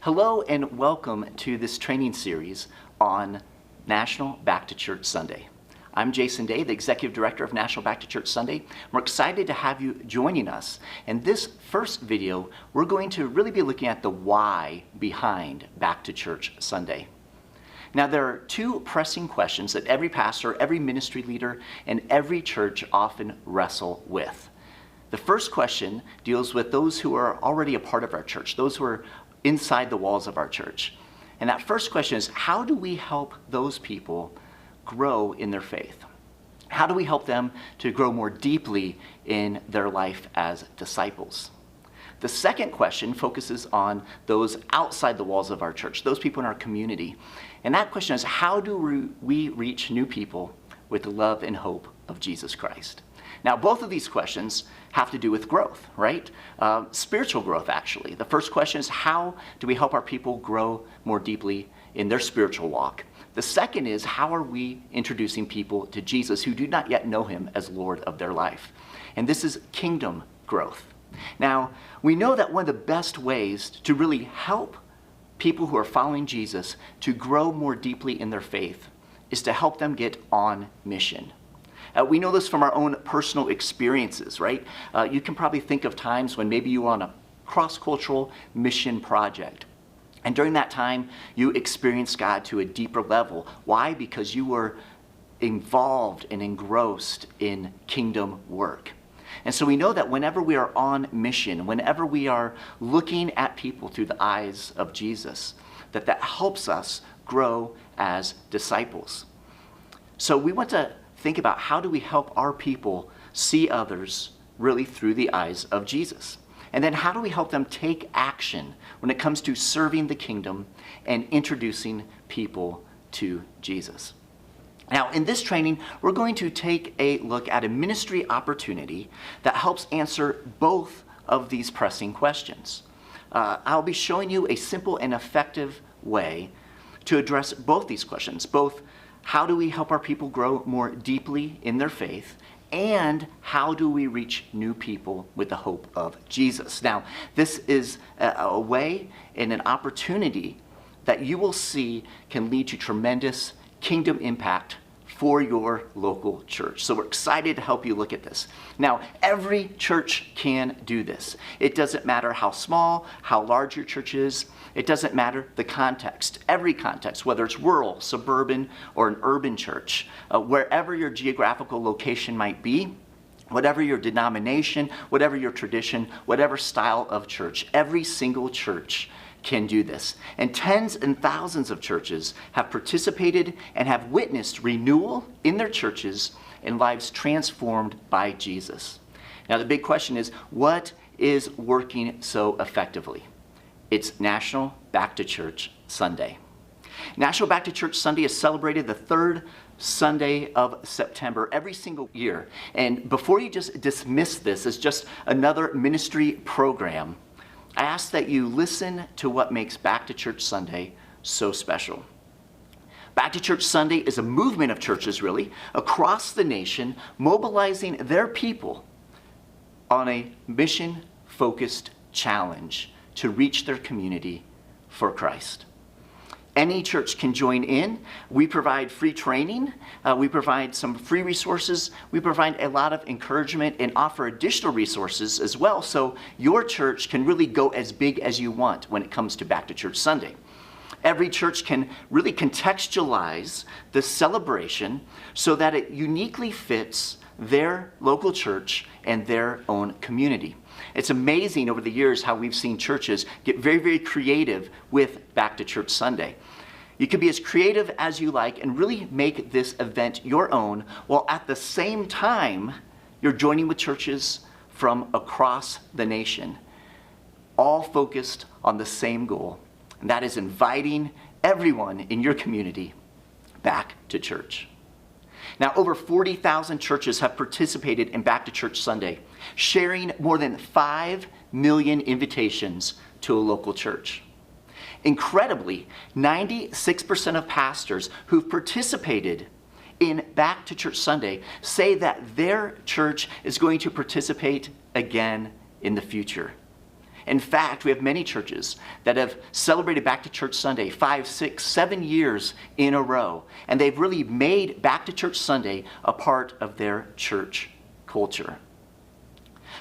Hello and welcome to this training series on National Back to Church Sunday. I'm Jason Day, the Executive Director of National Back to Church Sunday. We're excited to have you joining us. In this first video, we're going to really be looking at the why behind Back to Church Sunday. Now, there are two pressing questions that every pastor, every ministry leader, and every church often wrestle with. The first question deals with those who are already a part of our church, those who are inside the walls of our church. And that first question is, how do we help those people grow in their faith? How do we help them to grow more deeply in their life as disciples? The second question focuses on those outside the walls of our church, those people in our community. And that question is, how do we reach new people with the love and hope of Jesus Christ? Now, both of these questions have to do with growth, right? Spiritual growth, actually. The first question is, how do we help our people grow more deeply in their spiritual walk? The second is, how are we introducing people to Jesus who do not yet know him as Lord of their life? And this is kingdom growth. Now, we know that one of the best ways to really help people who are following Jesus to grow more deeply in their faith is to help them get on mission. We know this from our own personal experiences, right? You can probably think of times when maybe you were on a cross-cultural mission project. And during that time, you experienced God to a deeper level. Why? Because you were involved and engrossed in kingdom work. And so we know that whenever we are on mission, whenever we are looking at people through the eyes of Jesus, that helps us grow as disciples. So we want to think about, how do we help our people see others really through the eyes of Jesus? And then how do we help them take action when it comes to serving the kingdom and introducing people to Jesus? Now, in this training, we're going to take a look at a ministry opportunity that helps answer both of these pressing questions. I'll be showing you a simple and effective way to address both these questions, both how do we help our people grow more deeply in their faith, and how do we reach new people with the hope of Jesus? Now, this is a way and an opportunity that you will see can lead to tremendous kingdom impact for your local church. So we're excited to help you look at this. Now, every church can do this. It doesn't matter how small, how large your church is. It doesn't matter the context. Every context, whether it's rural, suburban, or an urban church, wherever your geographical location might be, whatever your denomination, whatever your tradition, whatever style of church, every single church can do this. And tens and thousands of churches have participated and have witnessed renewal in their churches and lives transformed by Jesus. Now, the big question is, what is working so effectively? It's National Back to Church Sunday. National Back to Church Sunday is celebrated the third Sunday of September every single year. And before you just dismiss this as just another ministry program, I ask that you listen to what makes Back to Church Sunday so special. Back to Church Sunday is a movement of churches, really, across the nation, mobilizing their people on a mission-focused challenge to reach their community for Christ. Any church can join in. We provide free training. We provide some free resources. We provide a lot of encouragement and offer additional resources as well, so your church can really go as big as you want when it comes to Back to Church Sunday. Every church can really contextualize the celebration so that it uniquely fits their local church and their own community. It's amazing over the years how we've seen churches get very, very creative with Back to Church Sunday. You can be as creative as you like and really make this event your own, while at the same time, you're joining with churches from across the nation, all focused on the same goal, and that is inviting everyone in your community back to church. Now, over 40,000 churches have participated in Back to Church Sunday, sharing more than 5 million invitations to a local church. Incredibly, 96% of pastors who've participated in Back to Church Sunday say that their church is going to participate again in the future. In fact, we have many churches that have celebrated Back to Church Sunday 5, 6, 7 years in a row. And they've really made Back to Church Sunday a part of their church culture.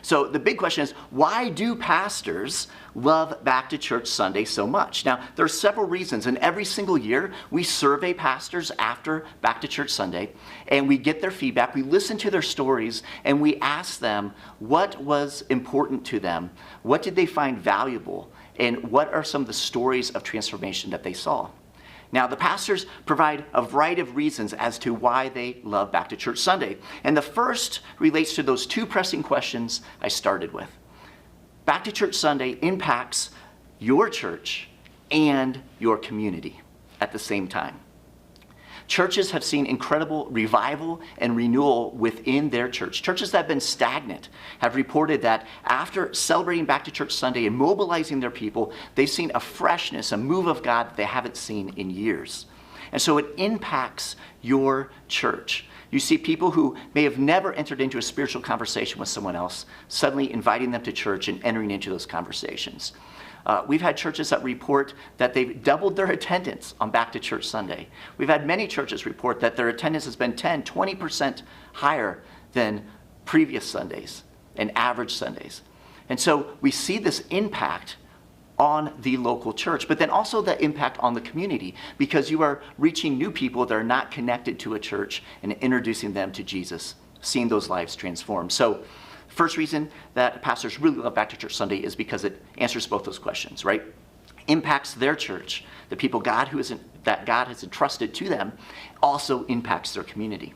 So the big question is, why do pastors love Back to Church Sunday so much? Now, there are several reasons, and every single year we survey pastors after Back to Church Sunday, and we get their feedback, we listen to their stories, and we ask them what was important to them, what did they find valuable, and what are some of the stories of transformation that they saw. Now, the pastors provide a variety of reasons as to why they love Back to Church Sunday. And the first relates to those two pressing questions I started with. Back to Church Sunday impacts your church and your community at the same time. Churches have seen incredible revival and renewal within their church. Churches that have been stagnant have reported that after celebrating Back to Church Sunday and mobilizing their people, they've seen a freshness, a move of God that they haven't seen in years. And so it impacts your church. You see people who may have never entered into a spiritual conversation with someone else, suddenly inviting them to church and entering into those conversations. We've had churches that report that they've doubled their attendance on Back to Church Sunday. We've had many churches report that their attendance has been 10, 20% higher than previous Sundays and average Sundays. And so we see this impact on the local church, but then also the impact on the community, because you are reaching new people that are not connected to a church and introducing them to Jesus, seeing those lives transformed. So first reason that pastors really love Back to Church Sunday is because it answers both those questions, right? Impacts their church, the people that God has entrusted to them, also impacts their community.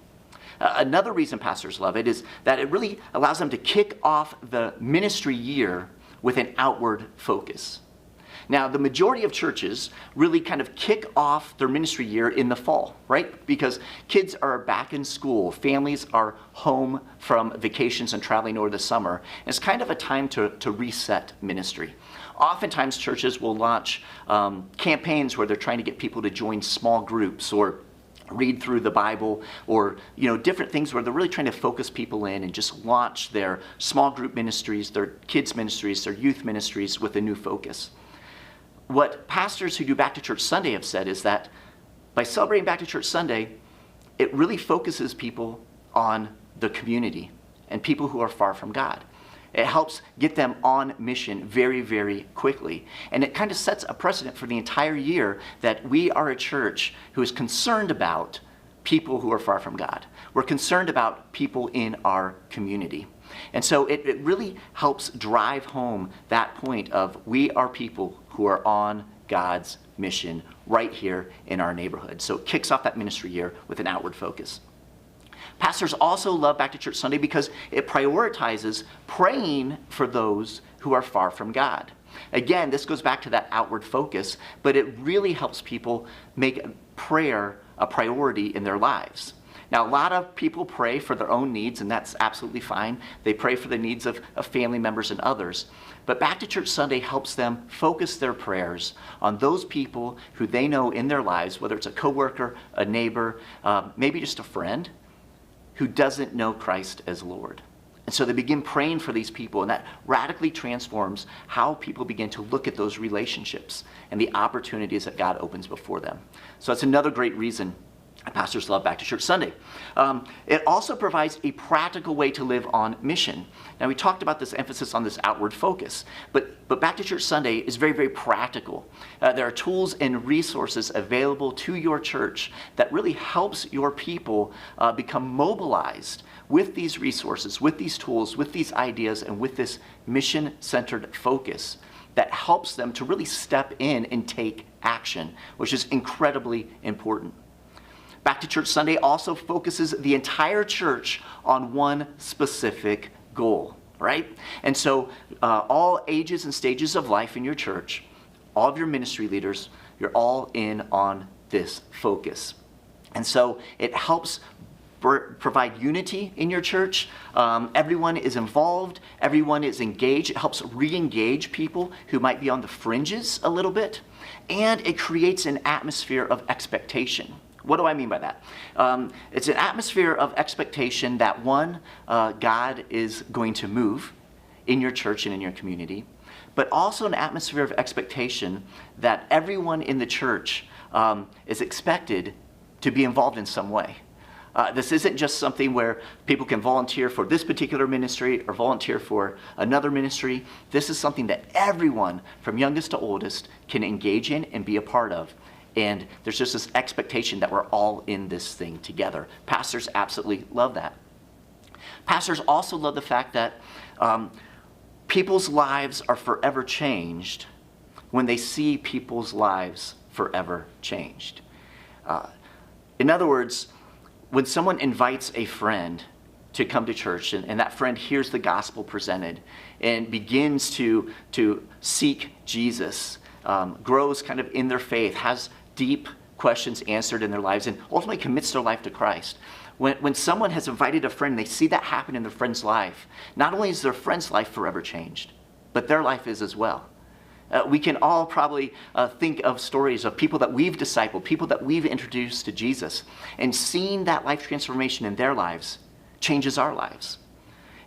Another reason pastors love it is that it really allows them to kick off the ministry year with an outward focus. Now, the majority of churches really kind of kick off their ministry year in the fall, right? Because kids are back in school, families are home from vacations and traveling over the summer. And it's kind of a time to reset ministry. Oftentimes, churches will launch campaigns where they're trying to get people to join small groups or read through the Bible, or different things where they're really trying to focus people in and just launch their small group ministries, their kids ministries, their youth ministries with a new focus. What pastors who do Back to Church Sunday have said is that by celebrating Back to Church Sunday, it really focuses people on the community and people who are far from God. It helps get them on mission very, very quickly. And it kind of sets a precedent for the entire year that we are a church who is concerned about people who are far from God. We're concerned about people in our community. And so it really helps drive home that point of we are people who are on God's mission right here in our neighborhood. So it kicks off that ministry year with an outward focus. Pastors also love Back to Church Sunday because it prioritizes praying for those who are far from God. Again, this goes back to that outward focus, but it really helps people make prayer a priority in their lives. Now, a lot of people pray for their own needs, and that's absolutely fine. They pray for the needs of family members and others. But Back to Church Sunday helps them focus their prayers on those people who they know in their lives, whether it's a coworker, a neighbor, maybe just a friend, who doesn't know Christ as Lord. And so they begin praying for these people, and that radically transforms how people begin to look at those relationships and the opportunities that God opens before them. So that's another great reason pastors love Back to Church Sunday. It also provides a practical way to live on mission. Now, we talked about this emphasis on this outward focus, but Back to Church Sunday is very, very practical. There are tools and resources available to your church that really helps your people become mobilized with these resources, with these tools, with these ideas, and with this mission-centered focus that helps them to really step in and take action, which is incredibly important. Back to Church Sunday also focuses the entire church on one specific goal, right? And so all ages and stages of life in your church, all of your ministry leaders, you're all in on this focus. And so it helps provide unity in your church. Everyone is involved. Everyone is engaged. It helps re-engage people who might be on the fringes a little bit. And it creates an atmosphere of expectation. What do I mean by that? It's an atmosphere of expectation that one, God is going to move, in your church and in your community, but also an atmosphere of expectation that everyone in the church is expected to be involved in some way. This isn't just something where people can volunteer for this particular ministry or volunteer for another ministry. This is something that everyone, from youngest to oldest, can engage in and be a part of. And there's just this expectation that we're all in this thing together. Pastors absolutely love that. Pastors also love the fact that people's lives are forever changed when they see people's lives forever changed. In other words, when someone invites a friend to come to church and that friend hears the gospel presented and begins to seek Jesus, grows kind of in their faith, has deep questions answered in their lives, and ultimately commits their life to Christ. When someone has invited a friend, they see that happen in their friend's life, not only is their friend's life forever changed, but their life is as well. We can all probably think of stories of people that we've discipled, people that we've introduced to Jesus, and seeing that life transformation in their lives changes our lives.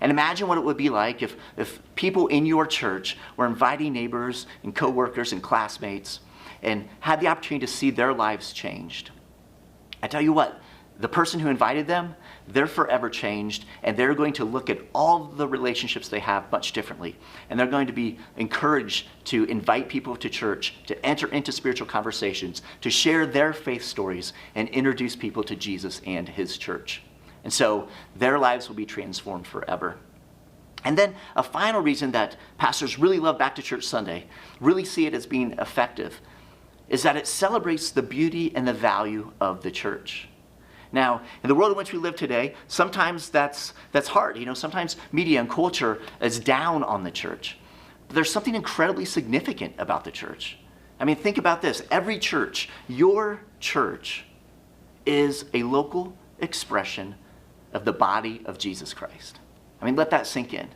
And imagine what it would be like if people in your church were inviting neighbors and coworkers and classmates and had the opportunity to see their lives changed. I tell you what, the person who invited them, they're forever changed, and they're going to look at all the relationships they have much differently. And they're going to be encouraged to invite people to church, to enter into spiritual conversations, to share their faith stories, and introduce people to Jesus and his church. And so their lives will be transformed forever. And then a final reason that pastors really love Back to Church Sunday, really see it as being effective, is that it celebrates the beauty and the value of the church. Now, in the world in which we live today, sometimes that's hard. Sometimes media and culture is down on the church. But there's something incredibly significant about the church. I mean, think about this. Every church, your church, is a local expression of the body of Jesus Christ. I mean, let that sink in.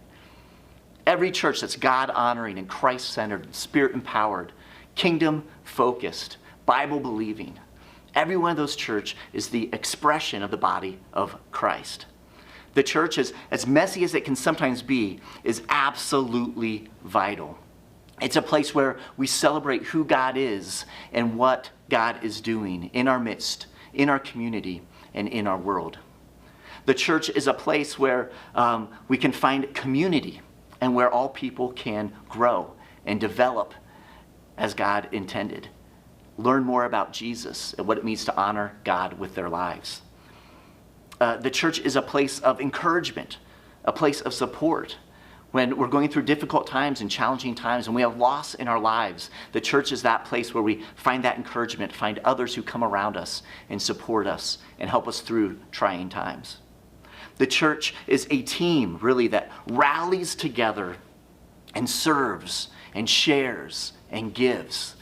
Every church that's God-honoring and Christ-centered, Spirit-empowered, kingdom-focused, Bible-believing, every one of those churches is the expression of the body of Christ. The church, as messy as it can sometimes be, is absolutely vital. It's a place where we celebrate who God is and what God is doing in our midst, in our community, and in our world. The church is a place where we can find community and where all people can grow and develop as God intended. Learn more about Jesus and what it means to honor God with their lives. The church is a place of encouragement, a place of support. When we're going through difficult times and challenging times and we have loss in our lives, the church is that place where we find that encouragement, find others who come around us and support us and help us through trying times. The church is a team, really, that rallies together and serves and shares and gives.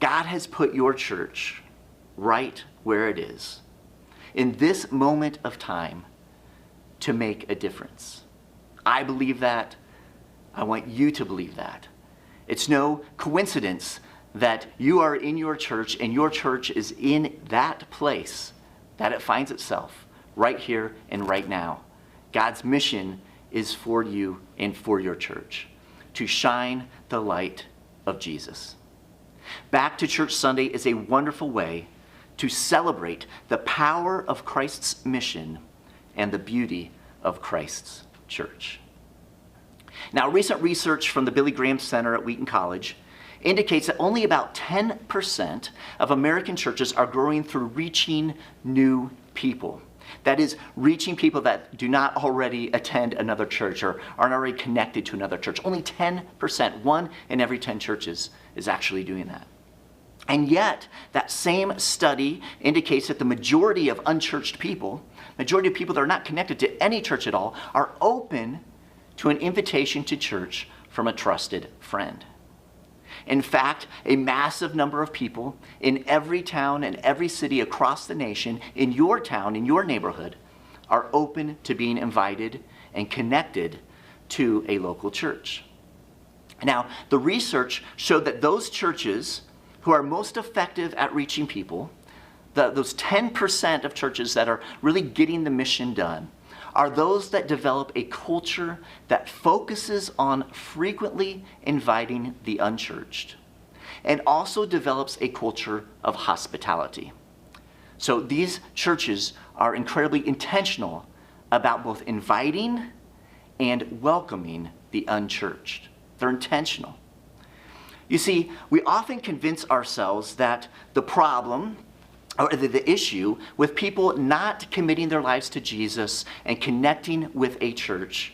God has put your church right where it is, in this moment of time, to make a difference. I believe that. I want you to believe that. It's no coincidence that you are in your church and your church is in that place that it finds itself right here and right now. God's mission is for you and for your church, to shine the light of Jesus. Back to Church Sunday is a wonderful way to celebrate the power of Christ's mission and the beauty of Christ's church. Now, recent research from the Billy Graham Center at Wheaton College indicates that only about 10% of American churches are growing through reaching new people. That is, reaching people that do not already attend another church or aren't already connected to another church. Only 10%, 1 in every 10 churches, is actually doing that. And yet, that same study indicates that the majority of unchurched people, majority of people that are not connected to any church at all, are open to an invitation to church from a trusted friend. In fact, a massive number of people in every town and every city across the nation, in your town, in your neighborhood, are open to being invited and connected to a local church. Now, the research showed that those churches who are most effective at reaching people, those 10% of churches that are really getting the mission done, are those that develop a culture that focuses on frequently inviting the unchurched and also develops a culture of hospitality. So these churches are incredibly intentional about both inviting and welcoming the unchurched. They're intentional. You see, we often convince ourselves that the problem or the issue with people not committing their lives to Jesus and connecting with a church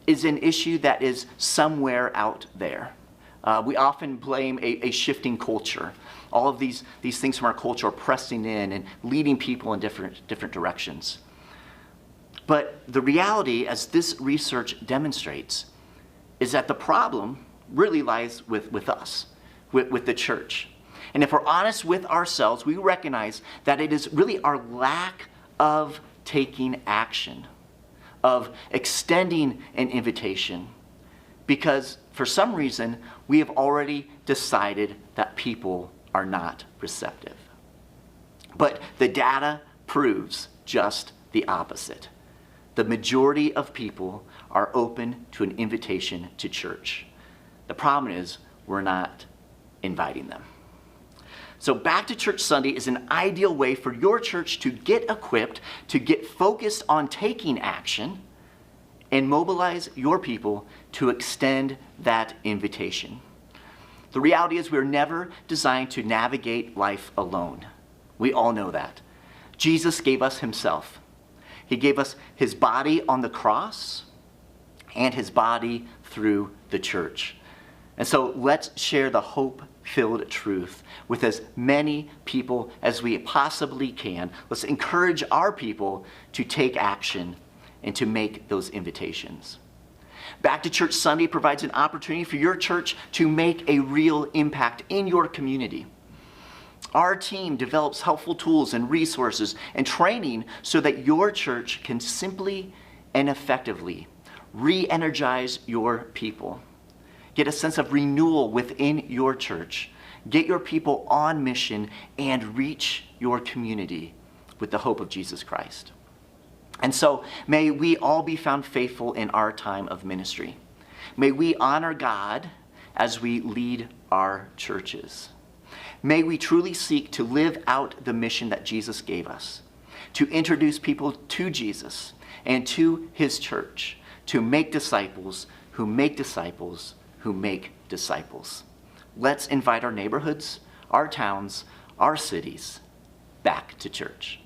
is an issue that is somewhere out there. We often blame a shifting culture. All of these things from our culture are pressing in and leading people in different directions. But the reality, as this research demonstrates, is that the problem really lies with us, with the church. And if we're honest with ourselves, we recognize that it is really our lack of taking action, of extending an invitation, because for some reason, we have already decided that people are not receptive. But the data proves just the opposite. The majority of people are open to an invitation to church. The problem is we're not inviting them. So Back to Church Sunday is an ideal way for your church to get equipped, to get focused on taking action, and mobilize your people to extend that invitation. The reality is we're never designed to navigate life alone. We all know that. Jesus gave us himself. He gave us his body on the cross and his body through the church. And so let's share the hope-filled truth with as many people as we possibly can. Let's encourage our people to take action and to make those invitations. Back to Church Sunday provides an opportunity for your church to make a real impact in your community. Our team develops helpful tools and resources and training so that your church can simply and effectively re-energize your people. Get a sense of renewal within your church. Get your people on mission and reach your community with the hope of Jesus Christ. And so may we all be found faithful in our time of ministry. May we honor God as we lead our churches. May we truly seek to live out the mission that Jesus gave us, to introduce people to Jesus and to his church, to make disciples who make disciples who make disciples. Let's invite our neighborhoods, our towns, our cities back to church.